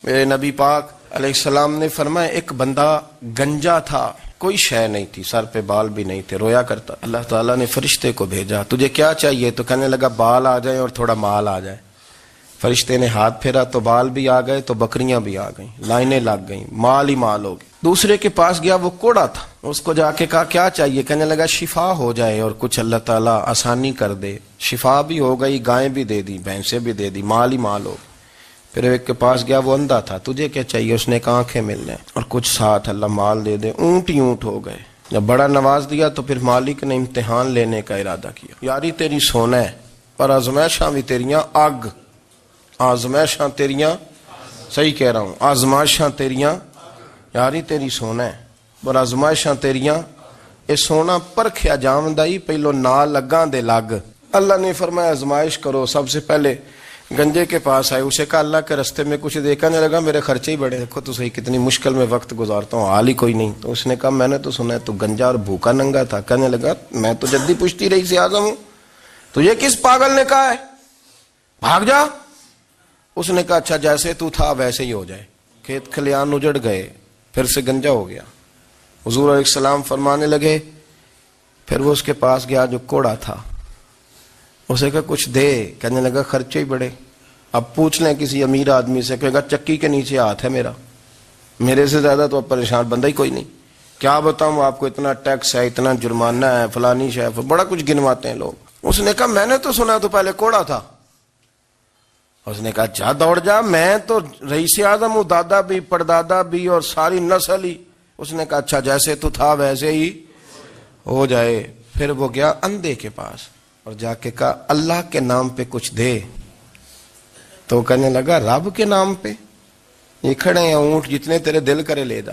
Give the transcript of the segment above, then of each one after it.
میرے نبی پاک علیہ السلام نے فرمایا ایک بندہ گنجا تھا، کوئی شے نہیں تھی، سر پہ بال بھی نہیں تھے، رویا کرتا۔ اللہ تعالیٰ نے فرشتے کو بھیجا، تجھے کیا چاہیے؟ تو کہنے لگا بال آ جائیں اور تھوڑا مال آ جائے۔ فرشتے نے ہاتھ پھیرا تو بال بھی آ گئے، تو بکریاں بھی آ گئیں، لائنیں لگ گئیں، مال ہی مال ہو گئے۔ دوسرے کے پاس گیا، وہ کوڑا تھا، اس کو جا کے کہا کیا چاہیے؟ کہنے لگا شفا ہو جائے اور کچھ اللہ تعالیٰ آسانی کر دے۔ شفا بھی ہو گئی، گائیں بھی دے دی، بھینسیں بھی دے دی، مال ہی مال ہو گئے۔ پھر ایک کے پاس گیا، وہ اندھا تھا، تجھے کیا چاہیے؟ اس نے کہا آنکھیں مل جائیں اور کچھ ساتھ اللہ مال دے دے۔ اونٹ ہی اونٹ ہو گئے۔ جب بڑا نواز دیا تو پھر مالک نے امتحان لینے کا ارادہ کیا، یاری تیری سونا ہے پر آزمائشاں بھی تیریاں اگ، آزمائشاں تیریاں، صحیح کہہ رہا ہوں، آزمائشاں تیریاں، یاری تیری سونا ہے پر آزمائشاں تیریاں، اے سونا پرکھیا جامدائی پہلو نال لگاں دے لگ۔ اللہ نے فرمایا آزمائش کرو۔ سب سے پہلے گنجے کے پاس آئے، اسے کہا اللہ کے رستے میں کچھ دیکھا نہیں لگا، میرے خرچے ہی بڑے، دیکھو تو صحیح کتنی مشکل میں وقت گزارتا ہوں، حال ہی کوئی نہیں۔ تو اس نے کہا میں نے تو سنا ہے تو گنجا اور بھوکا ننگا تھا۔ کہنے لگا میں تو جدی پشتی رئیس اعظم ہوں، تجھے کس پاگل نے کہا ہے بھاگ جا؟ اس نے کہا اچھا جیسے تو تھا ویسے ہی ہو جائے۔ کھیت کھلیان اجڑ گئے، پھر سے گنجا ہو گیا۔ حضور علیہ السلام فرمانے لگے، پھر وہ اس کے پاس گیا جو کوڑا تھا، اسے کہا کچھ دے، کہنے لگا خرچے ہی بڑے۔ اب پوچھ لیں کسی امیر آدمی سے، کہے گا چکی کے نیچے ہاتھ ہے میرا، میرے سے زیادہ تو اب پریشان بندہ ہی کوئی نہیں، کیا بتاؤں آپ کو، اتنا ٹیکس ہے، اتنا جرمانہ ہے، فلانی شے، بڑا کچھ گنواتے ہیں لوگ۔ اس نے کہا میں نے تو سنا تو پہلے کوڑا تھا۔ اس نے کہا جا دوڑ جا، میں تو رئیس اعظم ہوں، دادا بھی پردادا بھی اور ساری نسل ہی۔ اس نے کہا اچھا جیسے تو تھا ویسے ہی ہو جائے۔ پھر وہ گیا اندھے کے پاس اور جا کے کہا اللہ کے نام پہ کچھ دے۔ تو کہنے لگا رب کے نام پہ؟ یہ کھڑے ہیں اونٹ، جتنے تیرے دل کرے لے جا۔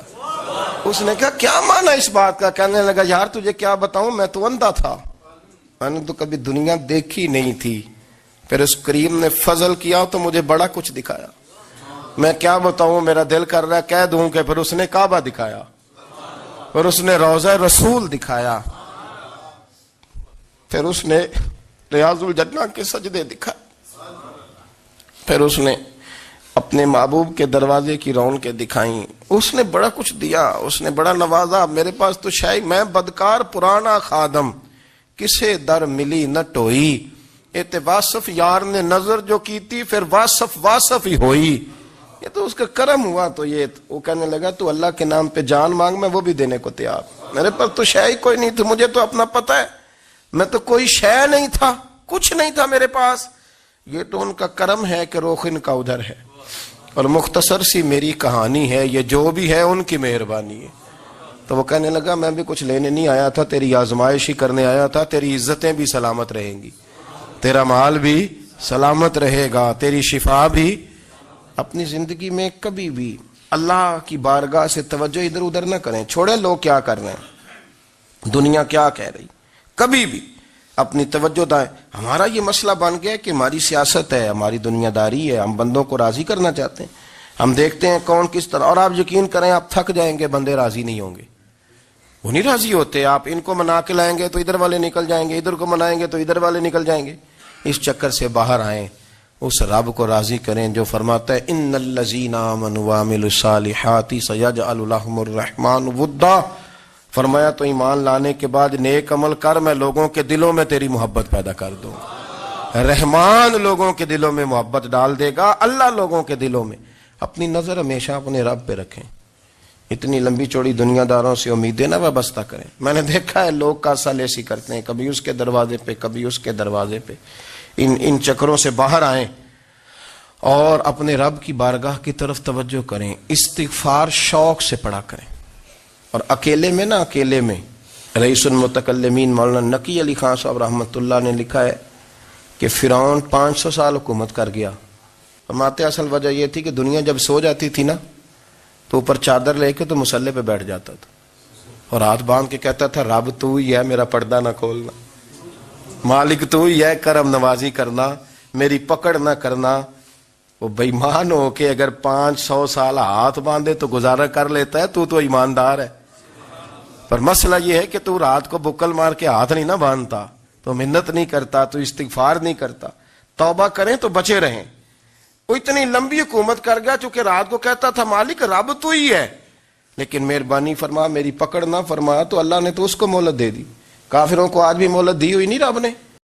اس نے کہا کیا معنی اس بات کا؟ کہنے لگا یار تجھے کیا بتاؤں، میں تو اندھا تھا، میں نے تو کبھی دنیا دیکھی نہیں تھی، پھر اس کریم نے فضل کیا تو مجھے بڑا کچھ دکھایا، میں کیا بتاؤں، میرا دل کر رہا ہے کہہ دوں کہ پھر اس نے کعبہ دکھایا، پھر اس نے روضہ رسول دکھایا، پھر اس نے ریاض الجنہ کے سجدے دکھائے، پھر اس نے اپنے محبوب کے دروازے کی رونقیں دکھائیں۔ اس نے بڑا کچھ دیا، اس نے بڑا نوازا۔ میرے پاس تو شاید میں بدکار پرانا خادم، کسے در ملی نہ ٹوئی، اے واصف یار نے نظر جو کی تھی پھر واصف ہی ہوئی۔ یہ تو اس کا کرم ہوا۔ تو یہ وہ کہنے لگا تو اللہ کے نام پہ جان مانگ، میں وہ بھی دینے کو تیار، میرے پاس تو شے ہی کوئی نہیں تھی، مجھے تو اپنا پتہ ہے، میں تو کوئی شے نہیں تھا، کچھ نہیں تھا میرے پاس۔ یہ تو ان کا کرم ہے کہ رخ ان کا ادھر ہے، اور مختصر سی میری کہانی ہے، یہ جو بھی ہے ان کی مہربانی ہے۔ تو وہ کہنے لگا میں بھی کچھ لینے نہیں آیا تھا، تیری آزمائش ہی کرنے آیا تھا، تیری عزتیں بھی سلامت رہیں گی، تیرا مال بھی سلامت رہے گا، تیری شفا بھی۔ اپنی زندگی میں کبھی بھی اللہ کی بارگاہ سے توجہ ادھر ادھر نہ کریں، چھوڑیں لوگ کیا کر رہے ہیں، دنیا کیا کہہ رہی، کبھی بھی اپنی توجہ دائیں۔ ہمارا یہ مسئلہ بن گیا کہ ہماری سیاست ہے، ہماری دنیا داری ہے، ہم بندوں کو راضی کرنا چاہتے ہیں، ہم دیکھتے ہیں کون کس طرح، اور آپ یقین کریں آپ تھک جائیں گے، بندے راضی نہیں ہوں گے، وہ نہیں راضی ہوتے۔ آپ ان کو منا کے لائیں گے تو ادھر والے نکل جائیں گے، ادھر کو منائیں گے تو ادھر والے نکل جائیں گے۔ اس چکر سے باہر آئیں، اس رب کو راضی کریں جو فرماتا ہے ان الذین آمنوا وعملوا الصالحات سیجعل لهم الرحمن ودا۔ فرمایا تو ایمان لانے کے بعد نیک عمل کر، میں لوگوں کے دلوں میں تیری محبت پیدا کر دوں۔ رحمان لوگوں کے دلوں میں محبت ڈال دے گا، اللہ لوگوں کے دلوں میں۔ اپنی نظر ہمیشہ اپنے رب پہ رکھیں، اتنی لمبی چوڑی دنیا داروں سے امیدیں نہ وابستہ کریں۔ میں نے دیکھا ہے لوگ کاسا لیسی کرتے ہیں، کبھی اس کے دروازے پہ کبھی اس کے دروازے پہ۔ ان چکروں سے باہر آئیں اور اپنے رب کی بارگاہ کی طرف توجہ کریں، استغفار شوق سے پڑھا کریں۔ اور اکیلے میں نا، اکیلے میں رئیس المتکلمین مولانا نقی علی خان صاحب رحمۃ اللہ نے لکھا ہے کہ فرعون 500 سال حکومت کر گیا۔ فرماتے اصل وجہ یہ تھی کہ دنیا جب سو جاتی تھی نا تو اوپر چادر لے کے تو مسلح پہ بیٹھ جاتا تھا اور ہاتھ باندھ کے کہتا تھا رب تو ہی ہے، میرا پردہ نہ کھولنا، مالک تو ہی ہے، کرم نوازی کرنا، میری پکڑ نہ کرنا۔ وہ بے ایمان ہو کے اگر 500 سال ہاتھ باندھے تو گزارا کر لیتا ہے، تو ایماندار ہے۔ پر مسئلہ یہ ہے کہ تو رات کو بکل مار کے ہاتھ نہیں نہ باندھتا، تو منت نہیں کرتا، تو استغفار نہیں کرتا۔ توبہ کریں تو بچے رہیں، وہ اتنی لمبی حکومت کر گیا چونکہ رات کو کہتا تھا مالک رب تو ہی ہے، لیکن مہربانی فرما، میری پکڑ نہ فرما، تو اللہ نے تو اس کو مہلت دے دی۔ کافروں کو آج بھی مہلت دی ہوئی نہیں رب نے؟